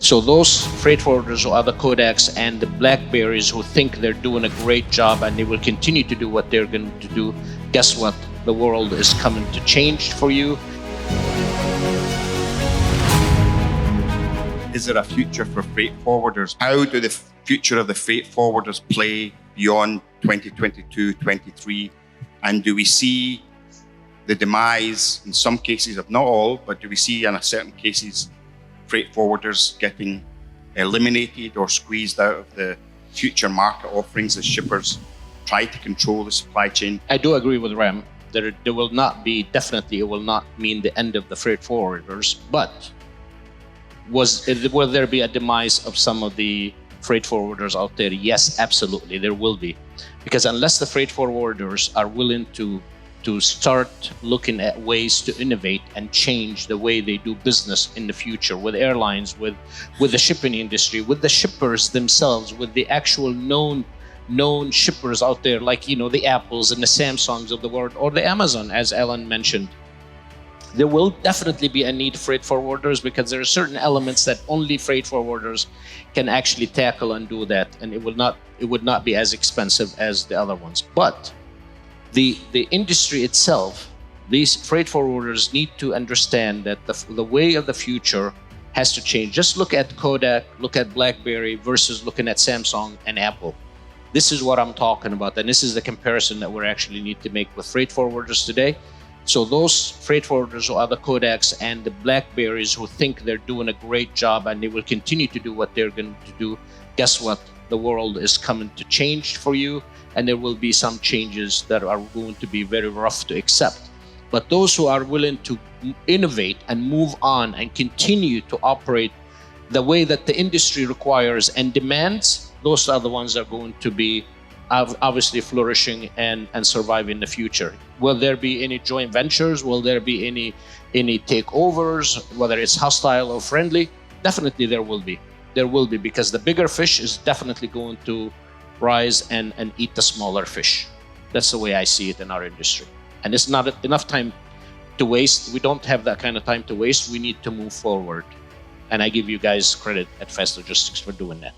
So those freight forwarders who are the Kodaks and the Blackberrys who think they're doing a great job and they will continue to do what they're going to do, guess what? The world is coming to change for you. Is there a future for freight forwarders? How do the future of the freight forwarders play beyond 2022, 23? And do we see the demise, in some cases, of not all, but do we see in certain cases freight forwarders getting eliminated or squeezed out of the future market offerings as shippers try to control the supply chain? I do agree with Ram. There will not be, definitely it will not mean the end of the freight forwarders, but will there be a demise of some of the freight forwarders out there? Yes, absolutely, there will be. Because unless the freight forwarders are willing to start looking at ways to innovate and change the way they do business in the future with airlines, with the shipping industry, with the shippers themselves, with the actual known shippers out there, like, you know, the Apples and the Samsungs of the world, or the Amazon, as Alan mentioned. There will definitely be a need for freight forwarders because there are certain elements that only freight forwarders can actually tackle and do that, and it would not be as expensive as the other ones. But the industry itself, these freight forwarders need to understand that the way of the future has to change. Just look at Kodak, look at Blackberry versus looking at Samsung and Apple. This is what I'm talking about, and this is the comparison that we actually need to make with freight forwarders today. So those freight forwarders who are the Kodaks and the Blackberrys who think they're doing a great job and they will continue to do what they're going to do, guess what? The world is coming to change for you, and there will be some changes that are going to be very rough to accept. But those who are willing to innovate and move on and continue to operate the way that the industry requires and demands, those are the ones that are going to be obviously flourishing and survive in the future. Will there be any joint ventures? Will there be any takeovers, whether it's hostile or friendly? Definitely there will be. There will be, because the bigger fish is definitely going to rise and eat the smaller fish. That's the way I see it in our industry. And it's not enough time to waste. We don't have that kind of time to waste. We need to move forward. And I give you guys credit at Fast Logistics for doing that.